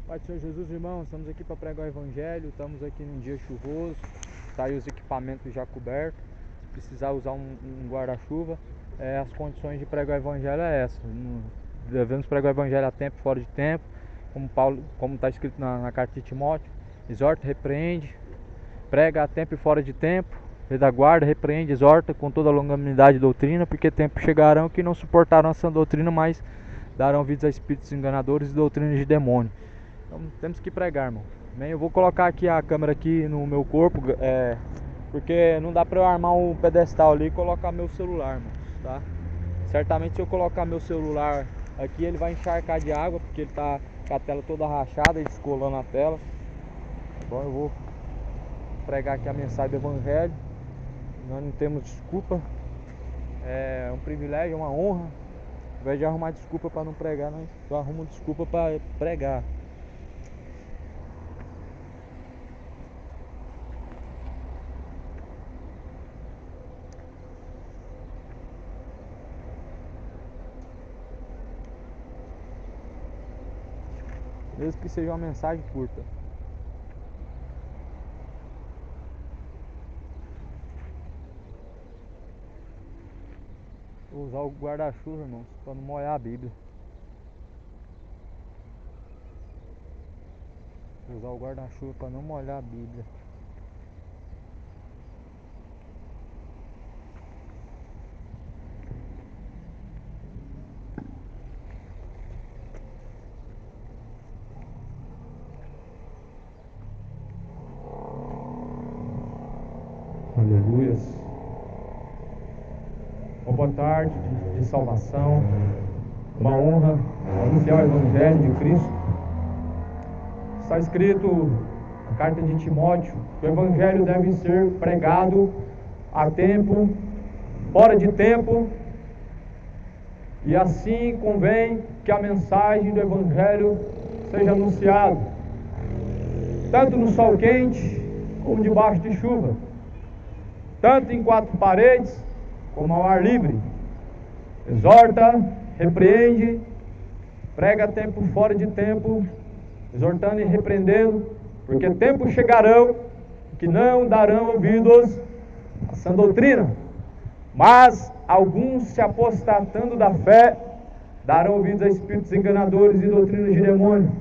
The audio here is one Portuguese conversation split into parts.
Pai do Senhor Jesus, irmãos, estamos aqui para pregar o Evangelho, estamos aqui num dia chuvoso, está aí os equipamentos já cobertos, se precisar usar um guarda-chuva, as condições de pregar o Evangelho é essa, devemos pregar o Evangelho a tempo, fora de tempo, como está escrito na carta de Timóteo, exorta, repreende, prega a tempo e fora de tempo, redaguarda, repreende, exorta com toda a longanimidade e doutrina, porque tempo chegarão que não suportarão essa doutrina, mas darão ouvidos a espíritos enganadores e doutrinas de demônio. Então temos que pregar, irmão. Bem, eu vou colocar aqui a câmera aqui no meu corpo, porque não dá pra eu armar um pedestal ali e colocar meu celular, irmão, tá? Certamente se eu colocar meu celular aqui, ele vai encharcar de água, porque ele tá com a tela toda rachada e descolando a tela. Então eu vou pregar aqui a mensagem do Evangelho. Nós não temos desculpa. É um privilégio, é uma honra. Ao invés de arrumar desculpa para não pregar, nós arrumamos desculpa para pregar. Mesmo que seja uma mensagem curta. Vou usar o guarda-chuva, irmãos, para não molhar a Bíblia. Vou usar o guarda-chuva para não molhar a Bíblia. Aleluias. Uma boa tarde de salvação, uma honra anunciar o Evangelho de Cristo. Está escrito na carta de Timóteo que o Evangelho deve ser pregado a tempo, fora de tempo, e assim convém que a mensagem do Evangelho seja anunciada, tanto no sol quente como debaixo de chuva, tanto em quatro paredes como ao ar livre. Exorta, repreende, prega a tempo fora de tempo, exortando e repreendendo, porque tempos chegarão que não darão ouvidos a sã doutrina, mas alguns, se apostatando da fé, darão ouvidos a espíritos enganadores e doutrinas de demônio.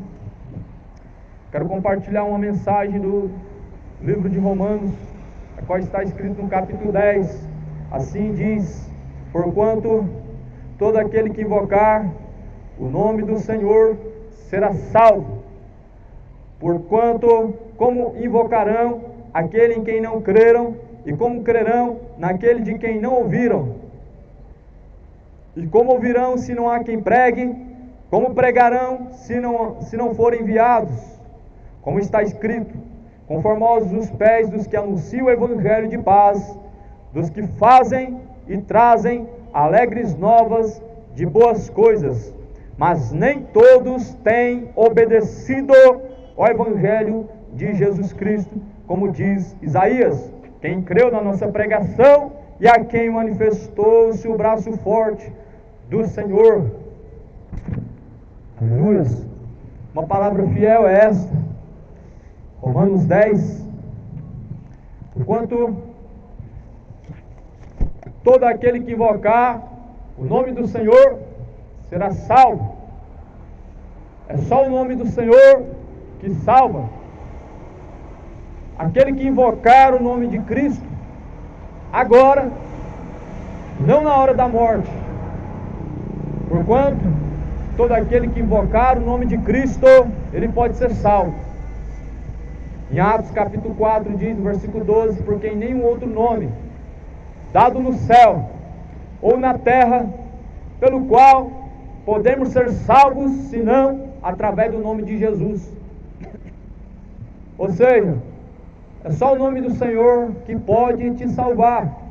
Quero compartilhar uma mensagem do livro de Romanos, a qual está escrito no capítulo 10. Assim diz: porquanto todo aquele que invocar o nome do Senhor será salvo. Porquanto, como invocarão aquele em quem não creram, e como crerão naquele de quem não ouviram? E como ouvirão se não há quem pregue? Como pregarão se não forem enviados? Como está escrito: conformosos os pés dos que anunciam o evangelho de paz, dos que fazem e trazem alegres novas de boas coisas. Mas nem todos têm obedecido ao evangelho de Jesus Cristo, como diz Isaías: quem creu na nossa pregação e a quem manifestou-se o braço forte do Senhor. Aleluia. Uma palavra fiel é esta, Romanos 10. Porquanto todo aquele que invocar o nome do Senhor será salvo. É só o nome do Senhor que salva. Aquele que invocar o nome de Cristo agora, não na hora da morte. Porquanto todo aquele que invocar o nome de Cristo, ele pode ser salvo. Em Atos capítulo 4 diz, no versículo 12: porque em nenhum outro nome dado no céu ou na terra, pelo qual podemos ser salvos, senão através do nome de Jesus. Ou seja, é só o nome do Senhor que pode te salvar.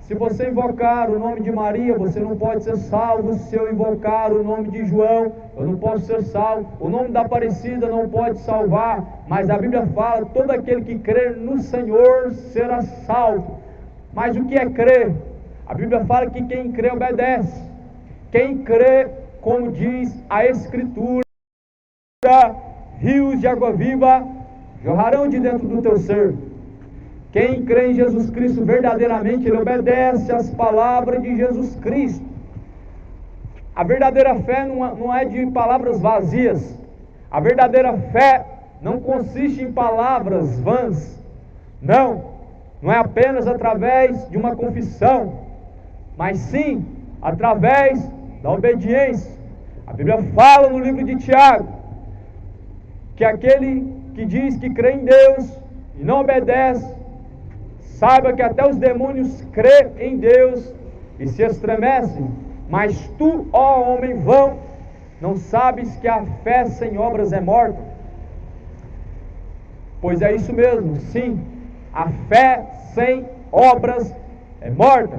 Se você invocar o nome de Maria, você não pode ser salvo. Se eu invocar o nome de João, eu não posso ser salvo. O nome da Aparecida não pode salvar. Mas a Bíblia fala: todo aquele que crer no Senhor será salvo. Mas o que é crer? A Bíblia fala que quem crê obedece. Quem crê, como diz a Escritura, rios de água viva jorrarão de dentro do teu ser. Quem crê em Jesus Cristo verdadeiramente, ele obedece às palavras de Jesus Cristo. A verdadeira fé não é de palavras vazias. A verdadeira fé não consiste em palavras vãs. Não é apenas através de uma confissão, mas sim através da obediência. A Bíblia fala no livro de Tiago que aquele que diz que crê em Deus e não obedece, saiba que até os demônios crêem em Deus e se estremecem. Mas tu, ó homem vão, não sabes que a fé sem obras é morta? Pois é isso mesmo, sim, a fé sem obras é morta.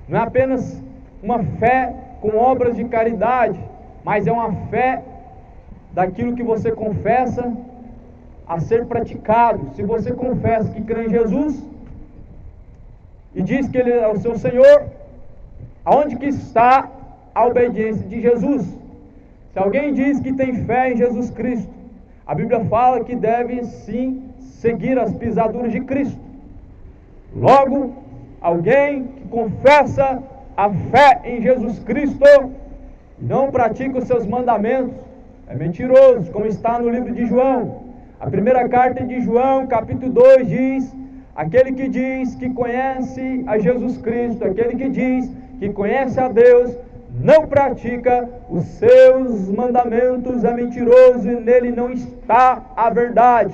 Não é apenas uma fé com obras de caridade, mas é uma fé daquilo que você confessa a ser praticado. Se você confessa que crê em Jesus e diz que Ele é o seu Senhor, aonde que está a obediência de Jesus? Se alguém diz que tem fé em Jesus Cristo, a Bíblia fala que deve sim seguir as pisaduras de Cristo. Logo, alguém que confessa a fé em Jesus Cristo e não pratica os seus mandamentos é mentiroso, como está no livro de João. A primeira carta de João, capítulo 2, diz: aquele que diz que conhece a Jesus Cristo, aquele que diz que conhece a Deus, não pratica os seus mandamentos, é mentiroso e nele não está a verdade.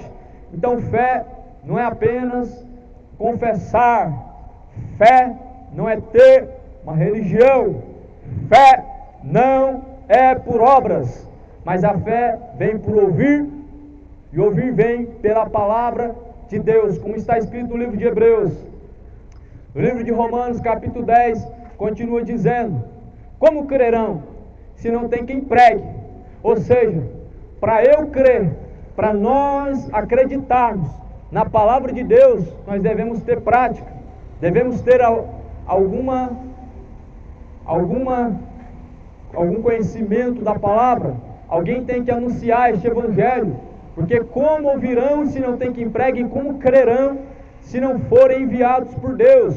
Então fé não é apenas confessar, fé não é ter uma religião, fé não é por obras, mas a fé vem por ouvir, e ouvir vem pela palavra de Deus, como está escrito no livro de Hebreus. No livro de Romanos, capítulo 10, continua dizendo: como crerão, se não tem quem pregue? Ou seja, para eu crer, para nós acreditarmos na palavra de Deus, nós devemos ter prática, devemos ter algum conhecimento da palavra. Alguém tem que anunciar este evangelho, porque como ouvirão se não tem quem pregue, e como crerão se não forem enviados por Deus?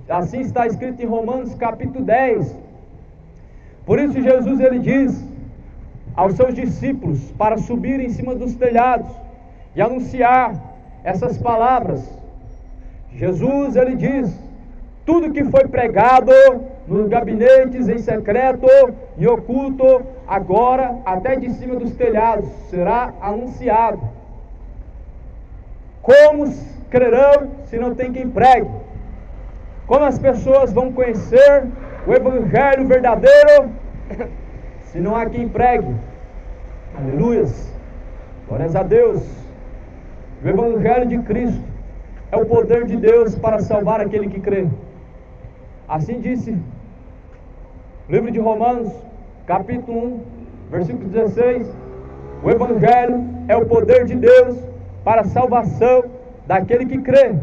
Assim está escrito em Romanos capítulo 10. Por isso Jesus ele diz aos seus discípulos para subir em cima dos telhados e anunciar essas palavras. Jesus ele diz: tudo que foi pregado nos gabinetes em secreto e oculto, agora até de cima dos telhados será anunciado. Como crerão se não tem quem pregue? Como as pessoas vão conhecer o evangelho verdadeiro se não há quem pregue? Aleluias, glórias a Deus. O evangelho de Cristo é o poder de Deus para salvar aquele que crê. Assim disse o livro de Romanos, capítulo 1, versículo 16: o evangelho é o poder de Deus para a salvação daquele que crê.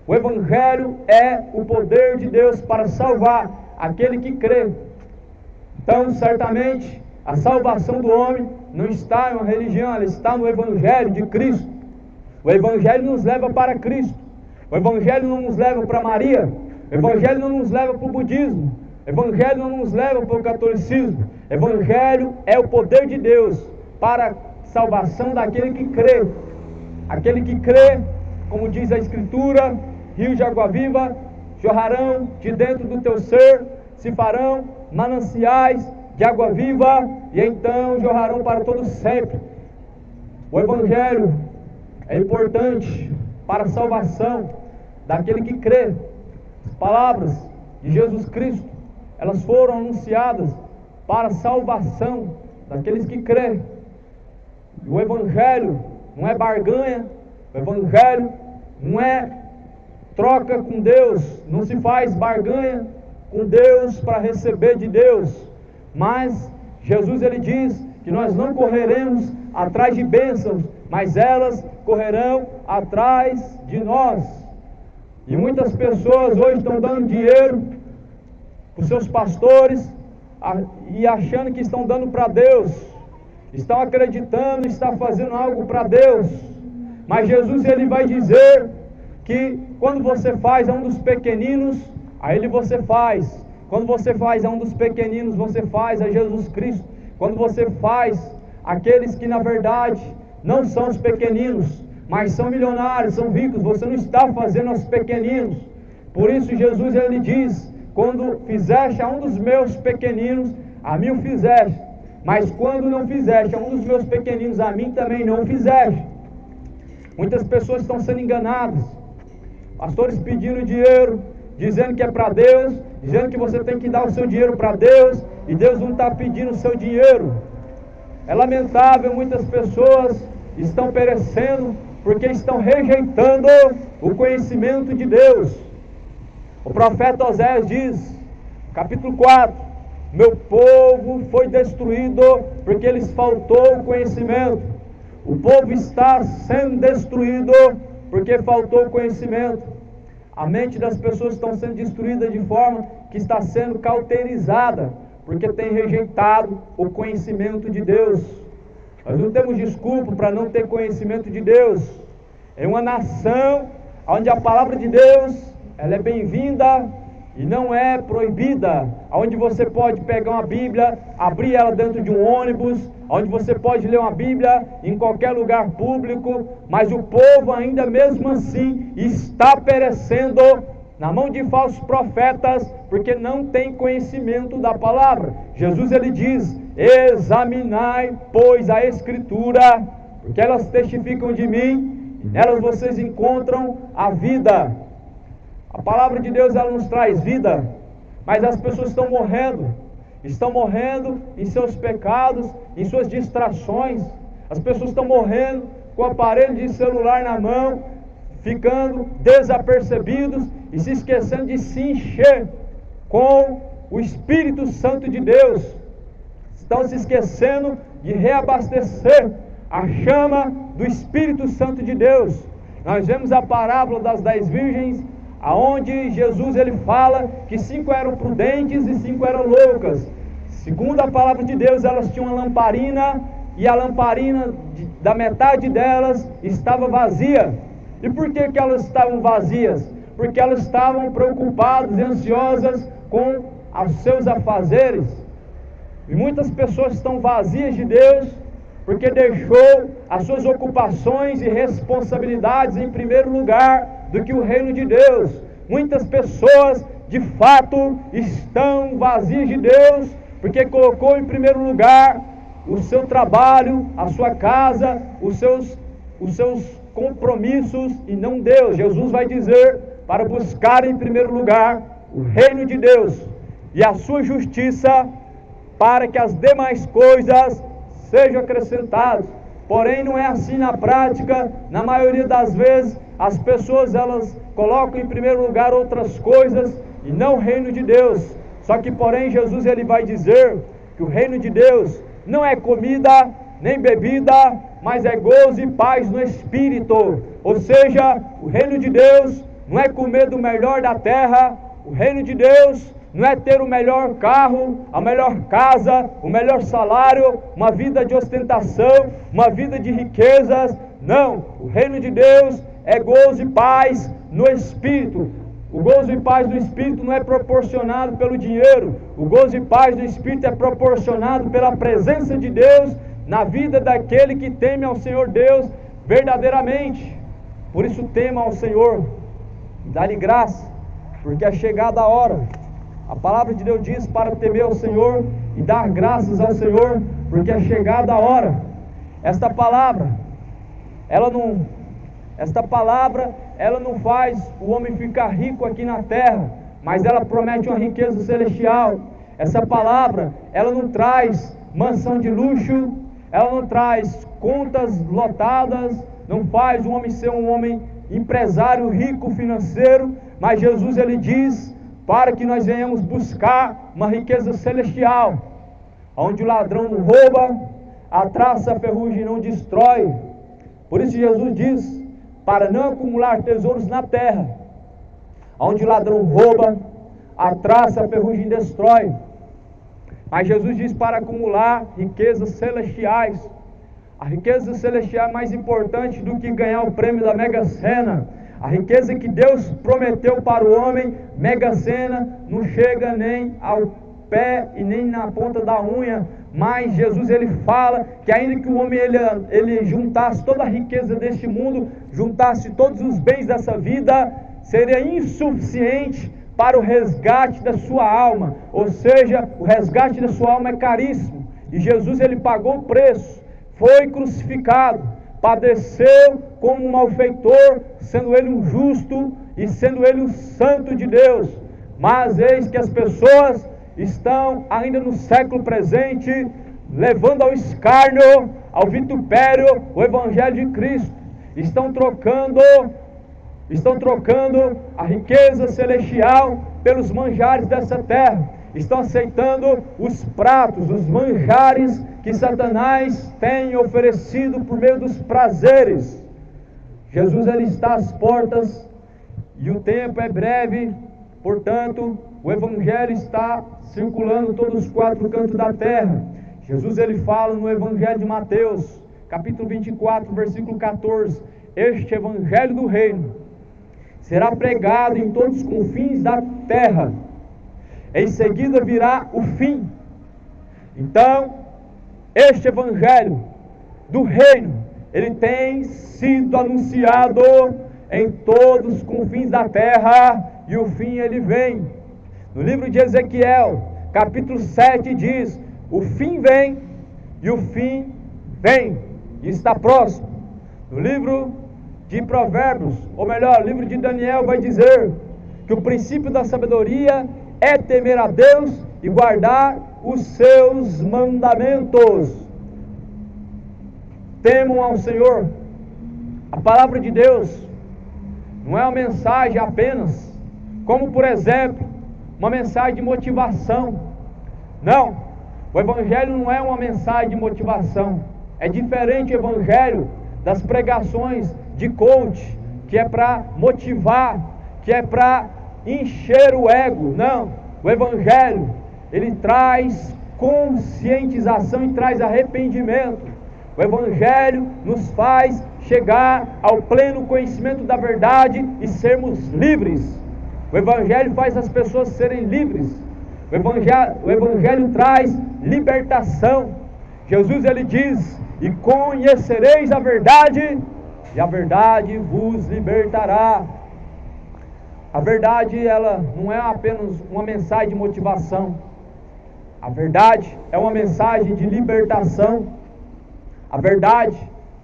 O evangelho é o poder de Deus para salvar aquele que crê. Então, certamente, a salvação do homem não está em uma religião, ela está no evangelho de Cristo. O evangelho nos leva para Cristo. O evangelho não nos leva para Maria. O evangelho não nos leva para o budismo. O evangelho não nos leva para o catolicismo. O evangelho é o poder de Deus para a salvação daquele que crê. Aquele que crê, como diz a Escritura, rios de água viva jorrarão de dentro do teu ser, se farão mananciais de água viva, e então jorrarão para todo sempre. O evangelho é importante para a salvação daquele que crê. As palavras de Jesus Cristo, elas foram anunciadas para a salvação daqueles que crê. O evangelho não é barganha, o evangelho não é troca com Deus, não se faz barganha com Deus para receber de Deus. Mas Jesus ele diz que nós não correremos atrás de bênçãos, mas elas correrão atrás de nós. E muitas pessoas hoje estão dando dinheiro para os seus pastores e achando que estão dando para Deus. estão acreditando, estão fazendo algo para Deus. Mas Jesus ele vai dizer que quando você faz a um dos pequeninos, a Ele você faz. Quando você faz a um dos pequeninos, você faz a Jesus Cristo. Quando você faz aqueles que na verdade não são os pequeninos, mas são milionários, são ricos, você não está fazendo aos pequeninos. Por isso Jesus ele diz: quando fizeste a um dos meus pequeninos, a mim o fizeste. Mas quando não fizeste a um dos meus pequeninos, a mim também não fizeste. Muitas pessoas estão sendo enganadas. Pastores pedindo dinheiro, dizendo que é para Deus, dizendo que você tem que dar o seu dinheiro para Deus, e Deus não está pedindo o seu dinheiro. É lamentável, muitas pessoas estão perecendo porque estão rejeitando o conhecimento de Deus. O profeta Oséias diz, capítulo 4: meu povo foi destruído porque lhes faltou o conhecimento. O povo está sendo destruído porque faltou o conhecimento. A mente das pessoas está sendo destruída de forma que está sendo cauterizada, porque tem rejeitado o conhecimento de Deus. Nós não temos desculpa para não ter conhecimento de Deus. É uma nação onde a palavra de Deus ela é bem-vinda e não é proibida, onde você pode pegar uma Bíblia, abrir ela dentro de um ônibus, onde você pode ler uma Bíblia em qualquer lugar público, mas o povo ainda mesmo assim está perecendo na mão de falsos profetas, porque não tem conhecimento da palavra. Jesus ele diz: examinai, pois, a Escritura, porque elas testificam de mim, e nelas vocês encontram a vida. A palavra de Deus ela nos traz vida, mas as pessoas estão morrendo em seus pecados, em suas distrações. As pessoas estão morrendo com o aparelho de celular na mão, ficando desapercebidos e se esquecendo de se encher com o Espírito Santo de Deus. Estão se esquecendo de reabastecer a chama do Espírito Santo de Deus. Nós vemos a parábola das 10 virgens, aonde Jesus ele fala que 5 eram prudentes e 5 eram loucas. Segundo a palavra de Deus, elas tinham uma lamparina, e a lamparina da metade delas estava vazia. E por que elas estavam vazias? Porque elas estavam preocupadas e ansiosas com os seus afazeres. E muitas pessoas estão vazias de Deus porque deixou as suas ocupações e responsabilidades em primeiro lugar do que o reino de Deus. Muitas pessoas de fato estão vazias de Deus porque colocou em primeiro lugar o seu trabalho, a sua casa, os seus compromissos e não Deus. Jesus vai dizer para buscar em primeiro lugar o reino de Deus e a sua justiça, para que as demais coisas sejam acrescentadas. Porém não é assim na prática. Na maioria das vezes as pessoas elas colocam em primeiro lugar outras coisas e não o reino de Deus. Só que porém Jesus ele vai dizer que o reino de Deus não é comida nem bebida, mas é gozo e paz no Espírito. Ou seja, o reino de Deus não é comer do melhor da terra. O reino de Deus não é ter o melhor carro, a melhor casa, o melhor salário, uma vida de ostentação, uma vida de riquezas. Não, o reino de Deus é gozo e paz no Espírito. O gozo e paz do Espírito não é proporcionado pelo dinheiro. O gozo e paz do Espírito é proporcionado pela presença de Deus na vida daquele que teme ao Senhor Deus verdadeiramente. Por isso tema ao Senhor, dá-lhe graça, porque é chegada a hora. A palavra de Deus diz para temer ao Senhor e dar graças ao Senhor, porque é chegada a hora. Esta palavra, ela não faz o homem ficar rico aqui na terra, mas ela promete uma riqueza celestial. Essa palavra, ela não traz mansão de luxo, ela não traz contas lotadas, não faz o homem ser um homem empresário rico financeiro, mas Jesus ele diz para que nós venhamos buscar uma riqueza celestial, onde o ladrão não rouba, a traça, a ferrugem não destrói. Por isso Jesus diz para não acumular tesouros na terra, onde o ladrão rouba, a traça, a ferrugem destrói. Mas Jesus diz para acumular riquezas celestiais. A riqueza celestial é mais importante do que ganhar o prêmio da Mega Sena. A riqueza que Deus prometeu para o homem, Mega Sena, não chega nem ao pé e nem na ponta da unha. Mas Jesus ele fala que ainda que o homem ele juntasse toda a riqueza deste mundo, juntasse todos os bens dessa vida, seria insuficiente para o resgate da sua alma. Ou seja, o resgate da sua alma é caríssimo. E Jesus ele pagou o preço, foi crucificado, padeceu como um malfeitor, sendo ele um justo e sendo ele um santo de Deus. Mas eis que as pessoas estão ainda no século presente levando ao escárnio, ao vitupério o Evangelho de Cristo. Estão trocando a riqueza celestial pelos manjares dessa terra. Estão aceitando os pratos, os manjares que Satanás tem oferecido por meio dos prazeres. Jesus ele está às portas e o tempo é breve. Portanto, o Evangelho está circulando todos os quatro cantos da terra. Jesus ele fala no Evangelho de Mateus, capítulo 24, versículo 14: este Evangelho do Reino será pregado em todos os confins da terra. Em seguida virá o fim. Então, este Evangelho do Reino, ele tem sido anunciado em todos os confins da terra, e o fim ele vem. No livro de Ezequiel, capítulo 7 diz: o fim vem, e o fim vem, e está próximo. No livro de Provérbios, ou melhor, o livro de Daniel vai dizer que o princípio da sabedoria é temer a Deus e guardar os seus mandamentos. Temam ao Senhor. A palavra de Deus não é uma mensagem apenas, como por exemplo, uma mensagem de motivação. Não, o Evangelho não é uma mensagem de motivação. É diferente o Evangelho das pregações de coach, que é para motivar, que é para encher o ego. Não, o Evangelho, ele traz conscientização e traz arrependimento. O Evangelho nos faz chegar ao pleno conhecimento da verdade e sermos livres. O Evangelho faz as pessoas serem livres. O Evangelho traz libertação. Jesus ele diz: e conhecereis a verdade, e a verdade vos libertará. A verdade, ela não é apenas uma mensagem de motivação. A verdade é uma mensagem de libertação. A verdade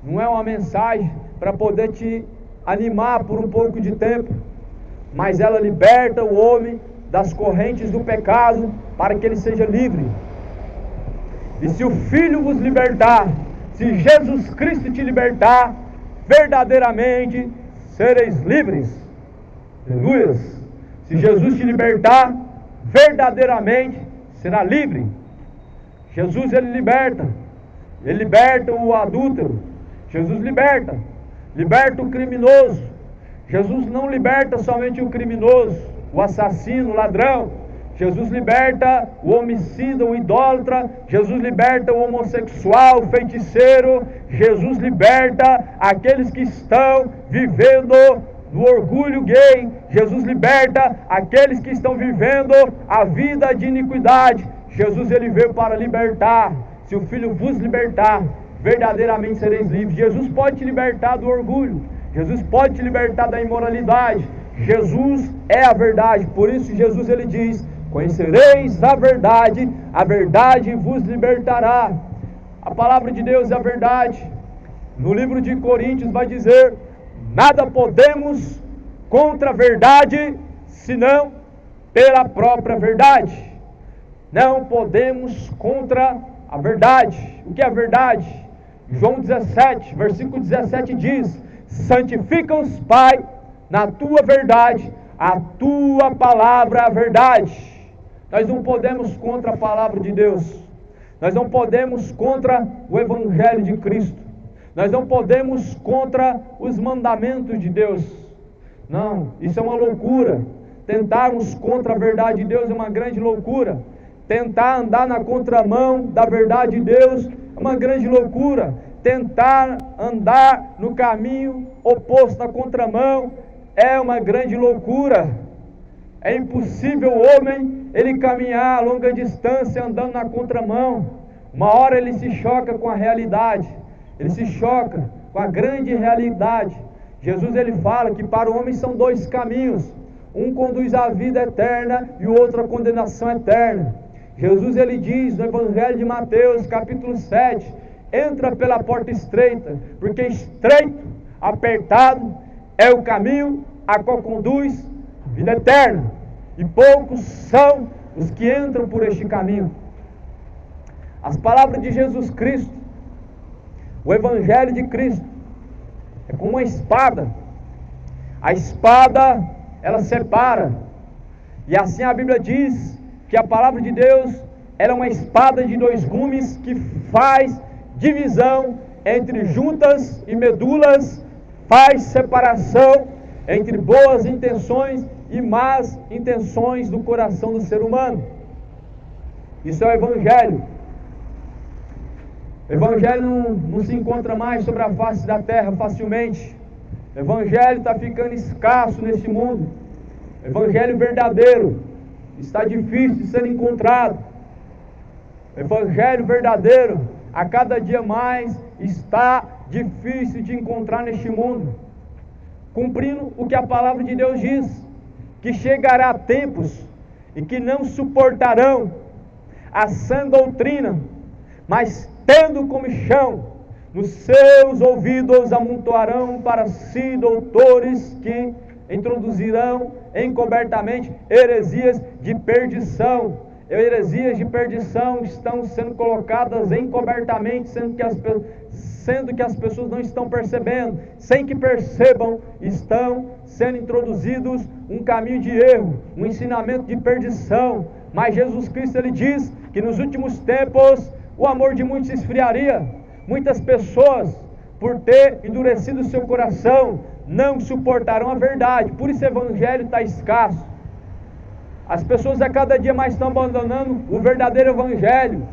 não é uma mensagem para poder te animar por um pouco de tempo, mas ela liberta o homem das correntes do pecado para que ele seja livre. E se o Filho vos libertar, se Jesus Cristo te libertar, verdadeiramente sereis livres. Aleluia! Se Jesus te libertar, verdadeiramente será livre. Jesus ele liberta o adúltero. Jesus liberta o criminoso. Jesus não liberta somente o criminoso, o assassino, o ladrão. Jesus liberta o homicida, o idólatra. Jesus liberta o homossexual, o feiticeiro. Jesus liberta aqueles que estão vivendo no orgulho gay. Jesus liberta aqueles que estão vivendo a vida de iniquidade. Jesus ele veio para libertar. Se o Filho vos libertar, verdadeiramente sereis livres. Jesus pode te libertar do orgulho. Jesus pode te libertar da imoralidade. Jesus é a verdade. Por isso Jesus ele diz: conhecereis a verdade vos libertará. A palavra de Deus é a verdade. No livro de Coríntios vai dizer: nada podemos contra a verdade, senão pela própria verdade. Não podemos contra a verdade. O que é a verdade? João 17, versículo 17 diz: santifica-os, Pai, na tua verdade, a tua palavra é a verdade. Nós não podemos contra a palavra de Deus. Nós não podemos contra o Evangelho de Cristo. Nós não podemos contra os mandamentos de Deus. Não, isso é uma loucura. Tentarmos contra a verdade de Deus é uma grande loucura. Tentar andar na contramão da verdade de Deus é uma grande loucura. Tentar andar no caminho oposto, na contramão, é uma grande loucura. É impossível o homem ele caminhar a longa distância andando na contramão. Uma hora ele se choca com a realidade, ele se choca com a grande realidade. Jesus ele fala que para o homem são dois caminhos, um conduz à vida eterna e o outro à condenação eterna. Jesus ele diz no Evangelho de Mateus capítulo 7, entra pela porta estreita, porque estreito, apertado é o caminho a qual conduz à vida eterna, e poucos são os que entram por este caminho. As palavras de Jesus Cristo, o Evangelho de Cristo, é como uma espada. A espada, ela separa. E assim a Bíblia diz que a palavra de Deus, ela é uma espada de dois gumes que faz divisão entre juntas e medulas, faz separação entre boas intenções e más intenções do coração do ser humano. Isso é o Evangelho. O Evangelho não se encontra mais sobre a face da terra facilmente. O Evangelho está ficando escasso neste mundo. O Evangelho verdadeiro está difícil de ser encontrado. O Evangelho verdadeiro, a cada dia mais, está difícil de encontrar neste mundo. Cumprindo o que a palavra de Deus diz, que chegará tempos e que não suportarão a sã doutrina, mas tendo comichão, nos seus ouvidos amontoarão para si doutores que introduzirão encobertamente heresias de perdição. Heresias de perdição estão sendo colocadas encobertamente, sendo que as pessoas não estão percebendo, sem que percebam, estão sendo introduzidos um caminho de erro, um ensinamento de perdição. Mas Jesus Cristo ele diz que nos últimos tempos o amor de muitos se esfriaria. Muitas pessoas, por ter endurecido o seu coração, não suportarão a verdade. Por isso o Evangelho está escasso. As pessoas a cada dia mais estão abandonando o verdadeiro Evangelho.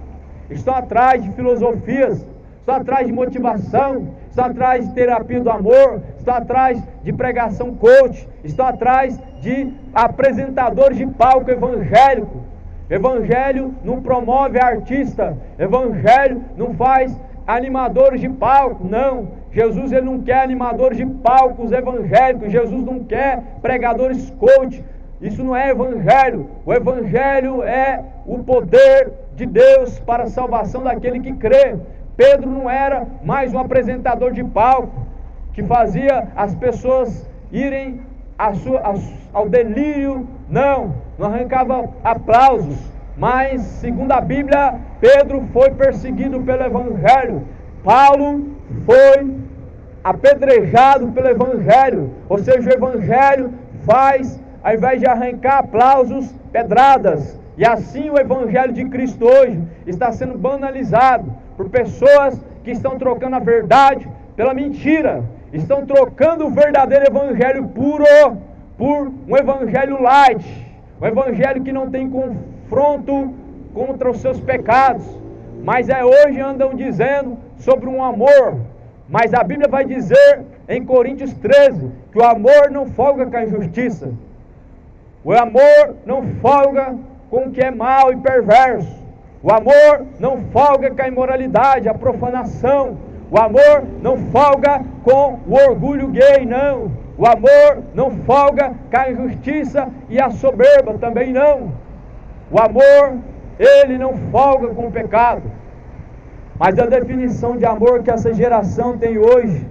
Estão atrás de filosofias, estão atrás de motivação, estão atrás de terapia do amor, estão atrás de pregação coach, estão atrás de apresentadores de palco evangélico. Evangelho não promove artista, Evangelho não faz animadores de palco, não. Jesus ele não quer animadores de palcos evangélicos, Jesus não quer pregadores coach. Isso não é Evangelho. O Evangelho é o poder de Deus para a salvação daquele que crê. Pedro não era mais um apresentador de palco que fazia as pessoas irem ao delírio, não arrancava aplausos. Mas, segundo a Bíblia, Pedro foi perseguido pelo Evangelho. Paulo foi apedrejado pelo Evangelho. Ou seja, o Evangelho faz, ao invés de arrancar aplausos, pedradas. E assim o Evangelho de Cristo hoje está sendo banalizado por pessoas que estão trocando a verdade pela mentira. Estão trocando o verdadeiro Evangelho puro por um Evangelho light. Um Evangelho que não tem confronto contra os seus pecados. Mas hoje andam dizendo sobre um amor. Mas a Bíblia vai dizer em Coríntios 13 que o amor não folga com a injustiça. O amor não folga com o que é mau e perverso. O amor não folga com a imoralidade, a profanação. O amor não folga com o orgulho gay, não. O amor não folga com a injustiça e a soberba, também não. O amor, ele não folga com o pecado. Mas a definição de amor que essa geração tem hoje,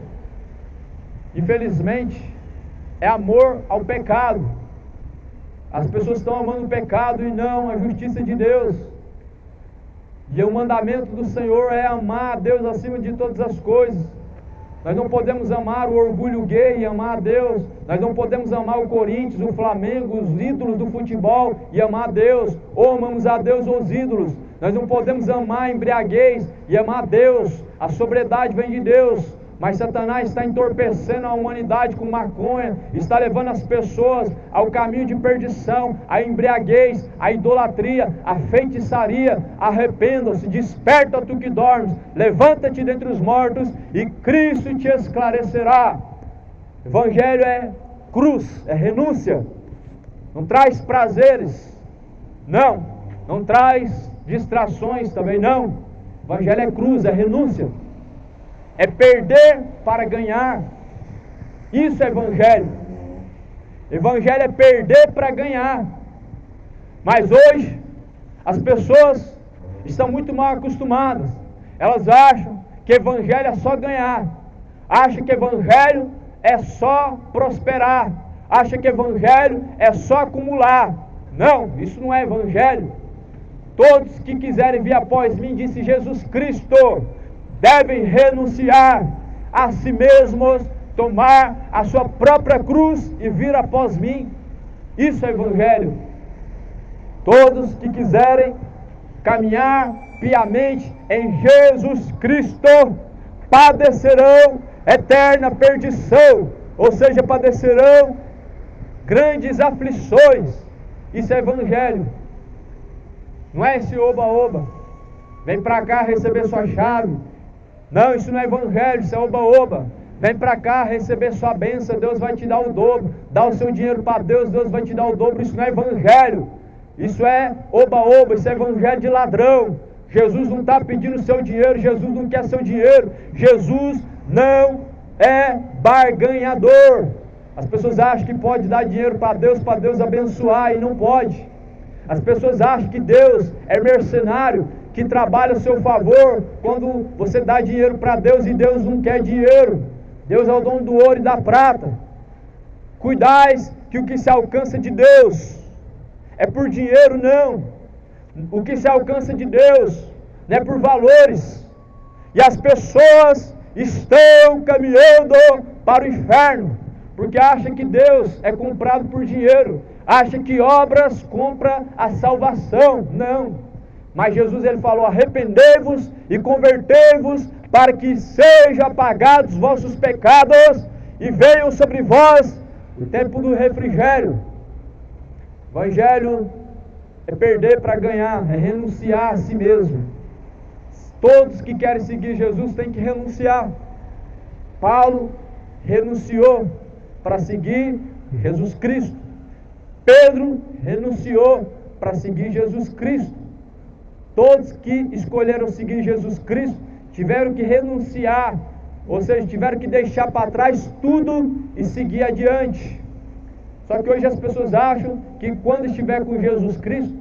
infelizmente, é amor ao pecado. As pessoas estão amando o pecado e não a justiça de Deus. E o mandamento do Senhor é amar a Deus acima de todas as coisas. Nós não podemos amar o orgulho gay e amar a Deus. Nós não podemos amar o Corinthians, o Flamengo, os ídolos do futebol e amar a Deus. Ou amamos a Deus ou os ídolos. Nós não podemos amar a embriaguez e amar a Deus. A sobriedade vem de Deus. Mas Satanás está entorpecendo a humanidade com maconha, está levando as pessoas ao caminho de perdição, à embriaguez, à idolatria, à feitiçaria. Arrependam-se, desperta tu que dormes, levanta-te dentre os mortos e Cristo te esclarecerá. Evangelho é cruz, é renúncia. Não traz prazeres, não traz distrações também não. Evangelho é cruz, é renúncia. É perder para ganhar. Isso é evangelho. Evangelho é perder para ganhar. Mas hoje as pessoas estão muito mal acostumadas. Elas acham que evangelho é só ganhar. Acham que evangelho é só prosperar. Acham que evangelho é só acumular. Não, isso não é evangelho. Todos que quiserem vir após mim, disse Jesus Cristo, devem renunciar a si mesmos, tomar a sua própria cruz e vir após mim. Isso é evangelho. Todos que quiserem caminhar piamente em Jesus Cristo padecerão eterna perdição, ou seja, padecerão grandes aflições. Isso é evangelho. Não é esse oba-oba, vem para cá receber sua chave. Não, isso não é evangelho, isso é oba-oba. Vem para cá receber sua bênção, Deus vai te dar o dobro. Dá o seu dinheiro para Deus, Deus vai te dar o dobro. Isso não é evangelho, isso é oba-oba, isso é evangelho de ladrão. Jesus não está pedindo o seu dinheiro, Jesus não quer seu dinheiro. Jesus não é barganhador. As pessoas acham que pode dar dinheiro para Deus abençoar, e não pode. As pessoas acham que Deus é mercenário, que trabalha a seu favor quando você dá dinheiro para Deus, e Deus não quer dinheiro. Deus é o dono do ouro e da prata. Cuidais que o que se alcança de Deus é por dinheiro, não. O que se alcança de Deus não é por valores. E as pessoas estão caminhando para o inferno, porque acham que Deus é comprado por dinheiro, acham que obras compram a salvação. Não. Mas Jesus ele falou: arrependei-vos e convertei-vos, para que sejam apagados os vossos pecados e venham sobre vós o tempo do refrigério. Evangelho é perder para ganhar, é renunciar a si mesmo. Todos que querem seguir Jesus têm que renunciar. Paulo renunciou para seguir Jesus Cristo. Pedro renunciou para seguir Jesus Cristo. Todos que escolheram seguir Jesus Cristo tiveram que renunciar, ou seja, tiveram que deixar para trás tudo e seguir adiante. Só que hoje as pessoas acham que quando estiver com Jesus Cristo,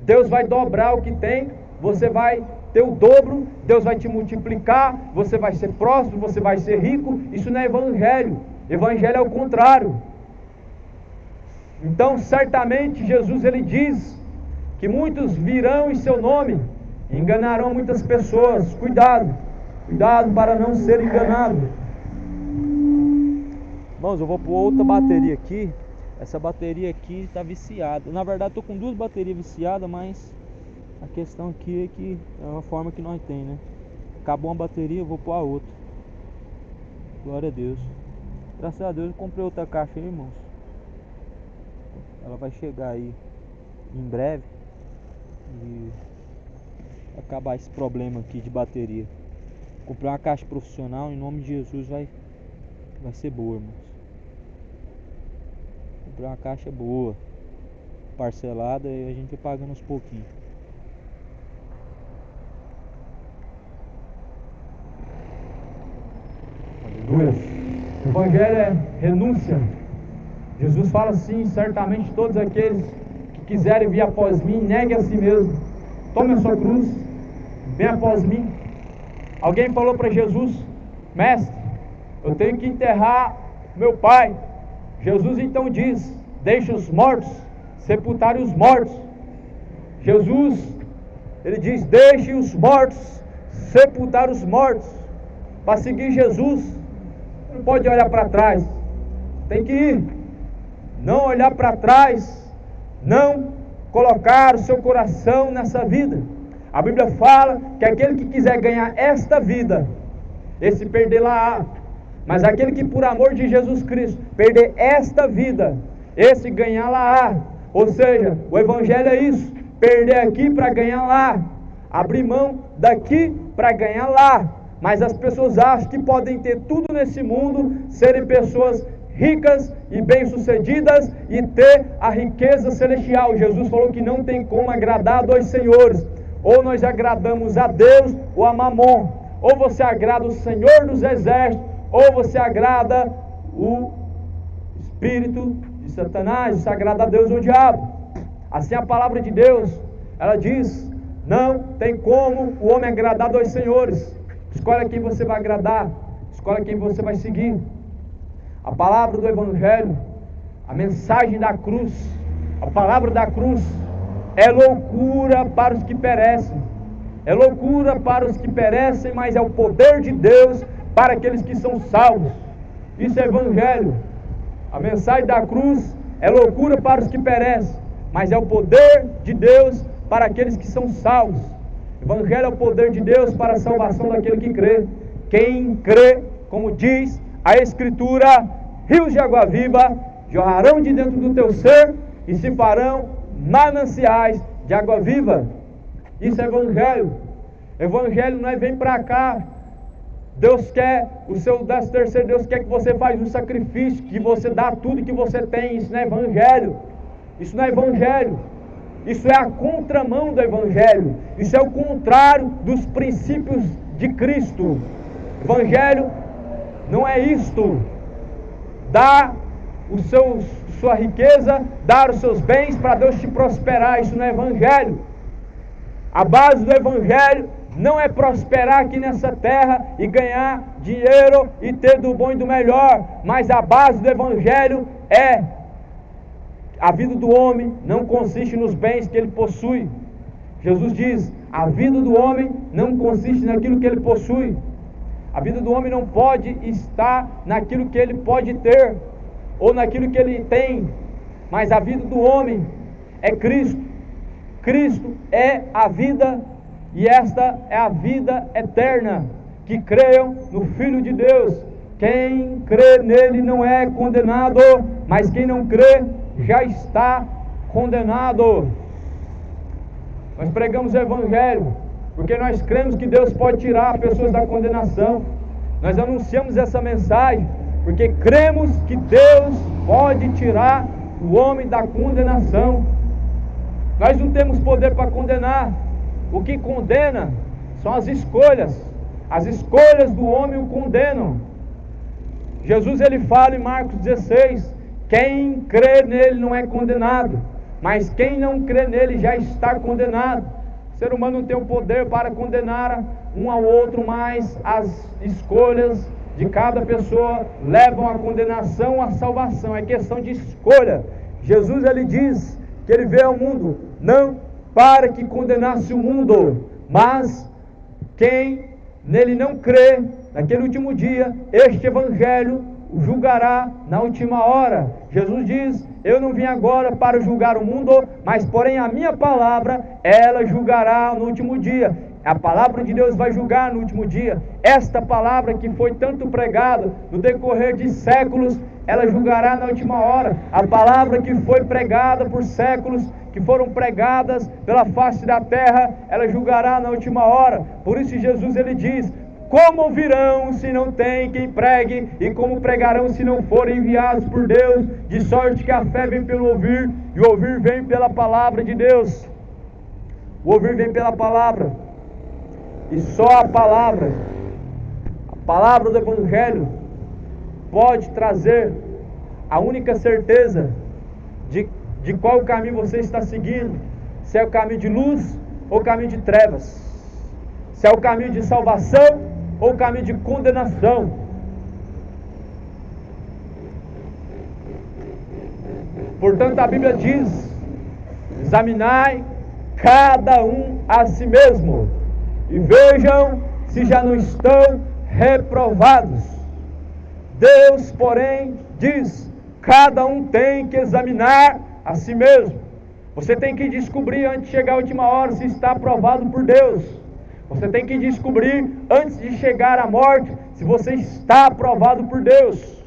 Deus vai dobrar o que tem, você vai ter o dobro, Deus vai te multiplicar, você vai ser próspero, você vai ser rico. Isso não é evangelho. Evangelho é o contrário. Então, certamente Jesus ele diz que muitos virão em seu nome e enganarão muitas pessoas. Cuidado para não ser enganado. Irmãos, eu vou pôr outra bateria aqui. Essa bateria aqui está viciada. Na verdade, estou com duas baterias viciadas, mas a questão aqui é que é uma forma que nós tem, né? Acabou uma bateria, eu vou pôr a outra. Glória a Deus. Graças a Deus eu comprei outra caixa aí, irmãos. Ela vai chegar aí em breve e acabar esse problema aqui de bateria. Comprar uma caixa profissional, em nome de Jesus vai ser boa, irmãos. Comprar uma caixa boa, parcelada, e a gente vai pagando aos pouquinhos. Aleluia. O evangelho é renúncia. Jesus fala assim: certamente todos aqueles que quiserem vir após mim, negue a si mesmo, tome a sua cruz, venha após mim. Alguém falou para Jesus: mestre, eu tenho que enterrar meu pai. Jesus então diz: deixe os mortos sepultarem os mortos. Jesus, ele diz: deixe os mortos sepultar os mortos. Para seguir Jesus, não pode olhar para trás, tem que ir, não olhar para trás, não colocar o seu coração nessa vida. A Bíblia fala que aquele que quiser ganhar esta vida esse perder-la-á. Mas aquele que por amor de Jesus Cristo perder esta vida, esse ganhá-la-á. Ou seja, o Evangelho é isso: perder aqui para ganhar lá, abrir mão daqui para ganhar lá. Mas as pessoas acham que podem ter tudo nesse mundo, serem pessoas ricas e bem-sucedidas e ter a riqueza celestial. Jesus falou que não tem como agradar a dois senhores: ou nós agradamos a Deus ou a Mamon. Ou você agrada o Senhor dos Exércitos, ou você agrada o espírito de Satanás, você agrada a Deus ou o diabo. Assim a palavra de Deus, ela diz: não tem como o homem agradar dois senhores. Escolha quem você vai agradar, escolha quem você vai seguir. A palavra do Evangelho, a mensagem da cruz, a palavra da cruz é loucura para os que perecem. É loucura para os que perecem, mas é o poder de Deus para aqueles que são salvos. Isso é Evangelho. A mensagem da cruz é loucura para os que perecem, mas é o poder de Deus para aqueles que são salvos. Evangelho é o poder de Deus para a salvação daquele que crê. Quem crê, como diz a Escritura, rios de água viva jorrarão de dentro do teu ser e se farão mananciais de água viva. Isso é Evangelho. Evangelho não é vem para cá. Deus quer o seu 13º, Deus quer que você faça um sacrifício, que você dá tudo que você tem. Isso não é Evangelho. Isso não é Evangelho. Isso é a contramão do Evangelho. Isso é o contrário dos princípios de Cristo. Evangelho não é isto: dar sua riqueza, dar os seus bens para Deus te prosperar. Isso não é Evangelho. A base do Evangelho não é prosperar aqui nessa terra e ganhar dinheiro e ter do bom e do melhor, mas a base do Evangelho é: a vida do homem não consiste nos bens que ele possui. Jesus diz: a vida do homem não consiste naquilo que ele possui. A vida do homem não pode estar naquilo que ele pode ter, ou naquilo que ele tem, mas a vida do homem é Cristo. Cristo é a vida, e esta é a vida eterna, que creiam no Filho de Deus. Quem crê nele não é condenado, mas quem não crê já está condenado. Nós pregamos o Evangelho porque nós cremos que Deus pode tirar pessoas da condenação. Nós anunciamos essa mensagem porque cremos que Deus pode tirar o homem da condenação. Nós não temos poder para condenar. O que condena são as escolhas. As escolhas do homem o condenam. Jesus ele fala em Marcos 16: quem crê nele não é condenado, mas quem não crê nele já está condenado. O ser humano não tem o poder para condenar um ao outro, mas as escolhas de cada pessoa levam à condenação, à salvação. É questão de escolha. Jesus ele diz que ele veio ao mundo não para que condenasse o mundo, mas quem nele não crê, naquele último dia, este Evangelho o julgará na última hora. Jesus diz: eu não vim agora para julgar o mundo, mas porém a minha palavra, ela julgará no último dia. A palavra de Deus vai julgar no último dia. Esta palavra que foi tanto pregada no decorrer de séculos, ela julgará na última hora. A palavra que foi pregada por séculos, que foram pregadas pela face da terra, ela julgará na última hora. Por isso Jesus ele diz: como ouvirão se não tem quem pregue, e como pregarão se não forem enviados por Deus? De sorte que a fé vem pelo ouvir, e o ouvir vem pela palavra de Deus. O ouvir vem pela palavra, e só a palavra do Evangelho pode trazer a única certeza de qual caminho você está seguindo, se é o caminho de luz ou o caminho de trevas, se é o caminho de salvação ou o caminho de condenação. Portanto, a Bíblia diz: examinai cada um a si mesmo, e vejam se já não estão reprovados. Deus, porém, diz: cada um tem que examinar a si mesmo. Você tem que descobrir antes de chegar a última hora se está aprovado por Deus. Você tem que descobrir, antes de chegar à morte, se você está aprovado por Deus.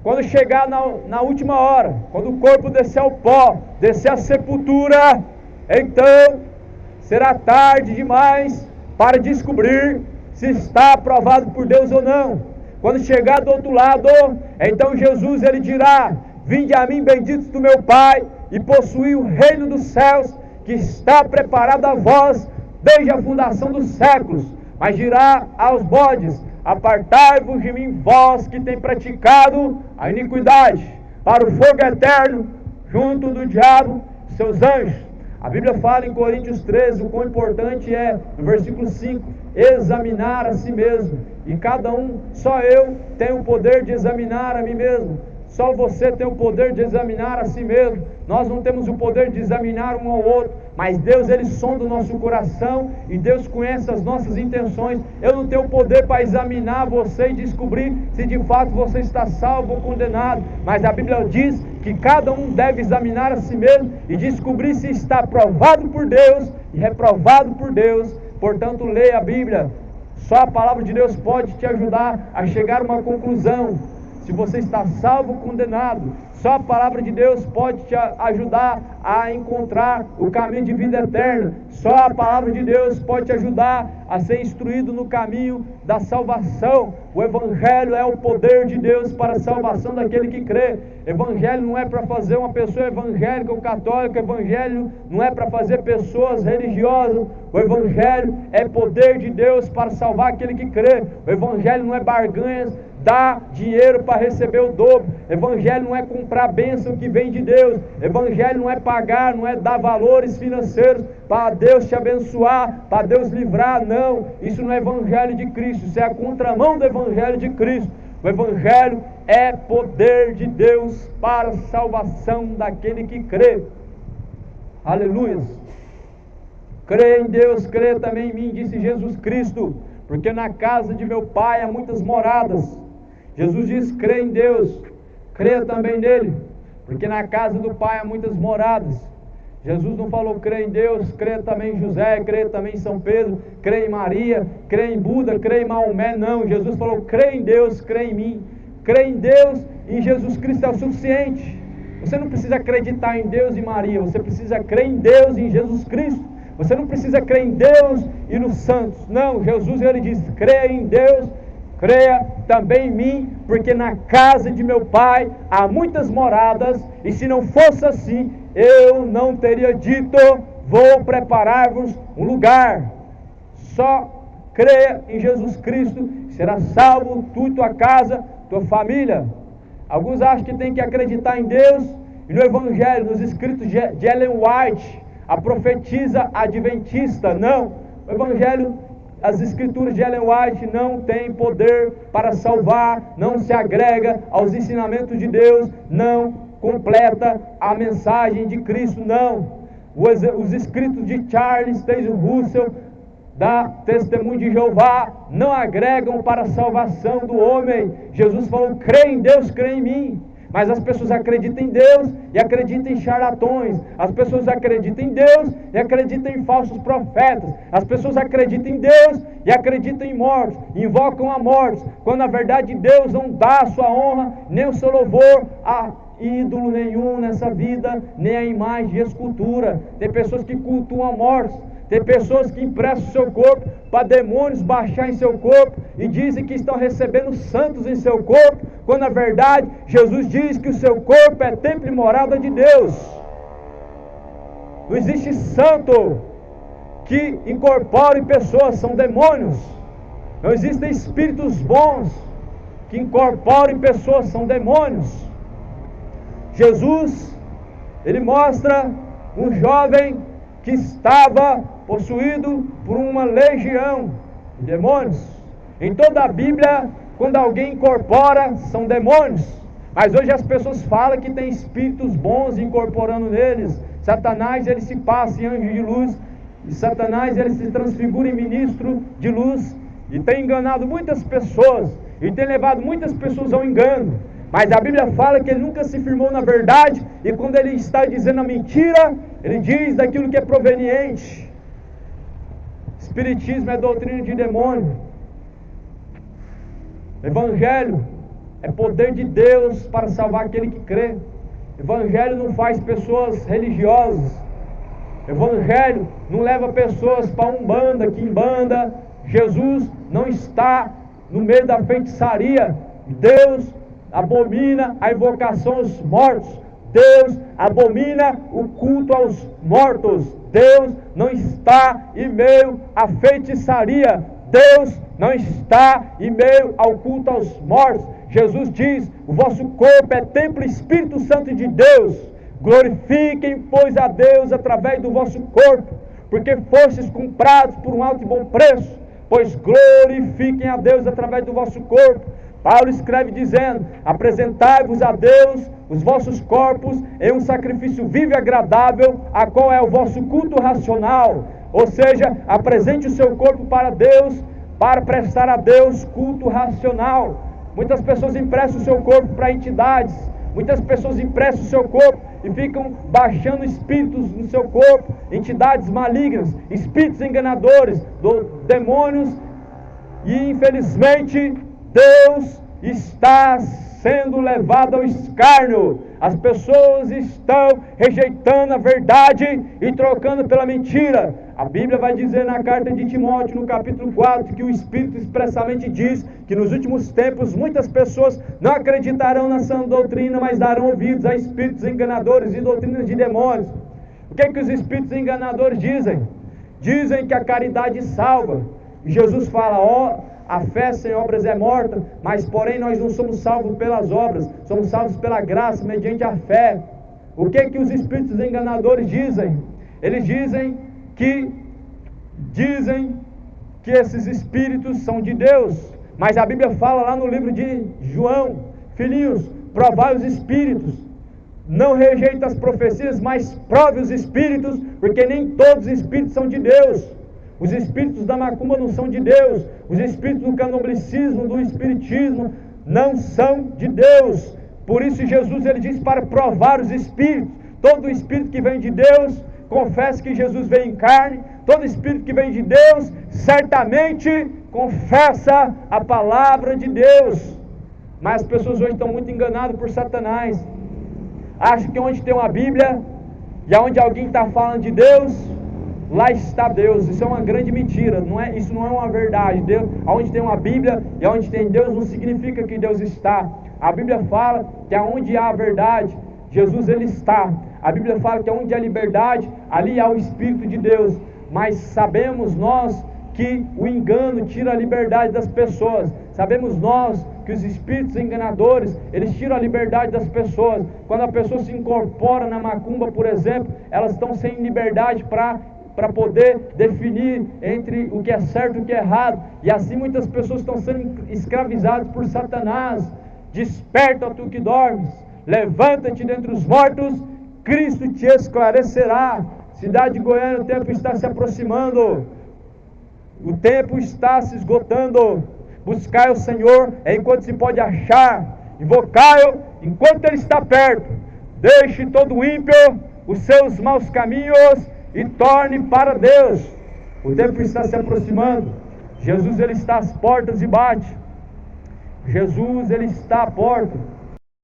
Quando chegar na última hora, quando o corpo descer ao pó, descer à sepultura, então será tarde demais para descobrir se está aprovado por Deus ou não. Quando chegar do outro lado, então Jesus ele dirá: vinde a mim, benditos do meu Pai, e possuí o reino dos céus, que está preparado a vós desde a fundação dos séculos. Mas dirá aos bodes: apartai-vos de mim, vós que tem praticado a iniquidade, para o fogo eterno, junto do diabo e seus anjos. A Bíblia fala em Coríntios 13, o quão importante é, no versículo 5, examinar a si mesmo. E cada um, só eu tenho o poder de examinar a mim mesmo. Só você tem o poder de examinar a si mesmo. Nós não temos o poder de examinar um ao outro, mas Deus ele sonda o nosso coração e Deus conhece as nossas intenções. Eu não tenho o poder para examinar você e descobrir se de fato você está salvo ou condenado, mas a Bíblia diz que cada um deve examinar a si mesmo e descobrir se está aprovado por Deus e reprovado por Deus. Portanto, leia a Bíblia. Só a palavra de Deus pode te ajudar a chegar a uma conclusão, se você está salvo ou condenado. Só a palavra de Deus pode te ajudar a encontrar o caminho de vida eterna. Só a palavra de Deus pode te ajudar a ser instruído no caminho da salvação. O Evangelho é o poder de Deus para a salvação daquele que crê. Evangelho não é para fazer uma pessoa evangélica ou católica. Evangelho não é para fazer pessoas religiosas. O Evangelho é poder de Deus para salvar aquele que crê. O Evangelho não é barganhas, dar dinheiro para receber o dobro. Evangelho não é comprar bênção que vem de Deus. Evangelho não é pagar, não é dar valores financeiros para Deus te abençoar, para Deus livrar. Não, isso não é Evangelho de Cristo. Isso é a contramão do Evangelho de Cristo. O Evangelho é poder de Deus para a salvação daquele que crê. Aleluia. Crê em Deus, crê também em mim, disse Jesus Cristo, porque na casa de meu Pai há muitas moradas. Jesus diz: crê em Deus, crê também nele, porque na casa do Pai há muitas moradas. Jesus não falou crê em Deus, crê também em José, crê também em São Pedro, crê em Maria, crê em Buda, crê em Maomé. Não, Jesus falou crê em Deus, crê em mim. Crê em Deus e em Jesus Cristo é o suficiente. Você não precisa acreditar em Deus e Maria, você precisa crer em Deus e em Jesus Cristo. Você não precisa crer em Deus e nos santos. Não, Jesus ele diz: creia em Deus, creia também em mim, porque na casa de meu Pai há muitas moradas, e se não fosse assim, eu não teria dito: vou preparar-vos um lugar. Só creia em Jesus Cristo, será salvo tu e tua casa, tua família. Alguns acham que tem que acreditar em Deus e no Evangelho, nos escritos de Ellen White, a profetisa adventista. Não, o Evangelho, as escrituras de Ellen White não têm poder para salvar, não se agrega aos ensinamentos de Deus, não completa a mensagem de Cristo, não. Os escritos de Charles Taze Russell, da Testemunho de Jeová, não agregam para a salvação do homem. Jesus falou: crê em Deus, crê em mim. Mas as pessoas acreditam em Deus e acreditam em charlatões. As pessoas acreditam em Deus e acreditam em falsos profetas. As pessoas acreditam em Deus e acreditam em mortos, invocam a morte, quando na verdade Deus não dá a sua honra, nem o seu louvor a ídolo nenhum nessa vida, nem a imagem de escultura. Tem pessoas que cultuam a morte. Tem pessoas que emprestam o seu corpo para demônios baixar em seu corpo e dizem que estão recebendo santos em seu corpo, quando na verdade Jesus diz que o seu corpo é templo e morada de Deus. Não existe santo que incorpore pessoas, são demônios. Não existem espíritos bons que incorporem pessoas, são demônios. Jesus, ele mostra um jovem que estava possuído por uma legião de demônios. Em toda a Bíblia, quando alguém incorpora, são demônios. Mas hoje as pessoas falam que tem espíritos bons incorporando neles. Satanás, ele se passa em anjo de luz, e Satanás, ele se transfigura em ministro de luz, e tem enganado muitas pessoas, e tem levado muitas pessoas ao engano. Mas a Bíblia fala que ele nunca se firmou na verdade, e quando ele está dizendo a mentira, ele diz daquilo que é proveniente. Espiritismo é doutrina de demônio. Evangelho é poder de Deus para salvar aquele que crê. Evangelho não faz pessoas religiosas. Evangelho não leva pessoas para umbanda, quimbanda. Jesus não está no meio da feitiçaria. Deus abomina a invocação aos mortos. Deus abomina o culto aos mortos. Deus não está em meio à feitiçaria. Deus não está em meio ao culto aos mortos. Jesus diz: o vosso corpo é templo e Espírito Santo de Deus. Glorifiquem, pois, a Deus através do vosso corpo, porque fostes comprados por um alto e bom preço. Pois glorifiquem a Deus através do vosso corpo. Paulo escreve dizendo: apresentai-vos a Deus os vossos corpos em um sacrifício vivo e agradável, a qual é o vosso culto racional. Ou seja, apresente o seu corpo para Deus, para prestar a Deus culto racional. Muitas pessoas emprestam o seu corpo para entidades. Muitas pessoas emprestam o seu corpo e ficam baixando espíritos no seu corpo, entidades malignas, espíritos enganadores, demônios, e infelizmente Deus está sendo levado ao escárnio. As pessoas estão rejeitando a verdade e trocando pela mentira. A Bíblia vai dizer na carta de Timóteo, no capítulo 4, que o Espírito expressamente diz que nos últimos tempos muitas pessoas não acreditarão na sã doutrina, mas darão ouvidos a espíritos enganadores e doutrinas de demônios. O que é que os espíritos enganadores dizem? Dizem que a caridade salva. E Jesus fala: a fé sem obras é morta, mas porém nós não somos salvos pelas obras, somos salvos pela graça, mediante a fé. O que é que os espíritos enganadores dizem? Eles dizem que esses espíritos são de Deus, mas a Bíblia fala lá no livro de João: filhinhos, provai os espíritos, não rejeita as profecias, mas prove os espíritos, porque nem todos os espíritos são de Deus. Os espíritos da macumba não são de Deus. Os espíritos do candomblicismo, do espiritismo, não são de Deus. Por isso Jesus ele diz para provar os espíritos. Todo espírito que vem de Deus confessa que Jesus veio em carne. Todo espírito que vem de Deus certamente confessa a palavra de Deus. Mas as pessoas hoje estão muito enganadas por Satanás. Acham que onde tem uma Bíblia e onde alguém está falando de Deus, lá está Deus. Isso é uma grande mentira. Isso não é uma verdade. Deus, onde tem uma Bíblia e onde tem Deus, não significa que Deus está. A Bíblia fala que aonde há a verdade, Jesus ele está. A Bíblia fala que onde há liberdade, ali há o Espírito de Deus. Mas sabemos nós que o engano tira a liberdade das pessoas. Sabemos nós que os espíritos enganadores, eles tiram a liberdade das pessoas. Quando a pessoa se incorpora na macumba, por exemplo, elas estão sem liberdade para poder definir entre o que é certo e o que é errado. E assim muitas pessoas estão sendo escravizadas por Satanás. Desperta, tu que dormes, levanta-te dentre os mortos, Cristo te esclarecerá. Cidade de Goiânia, o tempo está se aproximando, o tempo está se esgotando. Buscai o Senhor enquanto se pode achar, invocai-o enquanto ele está perto. Deixe todo ímpio os seus maus caminhos e torne para Deus. O tempo está se aproximando. Jesus ele está às portas e bate. Jesus ele está à porta.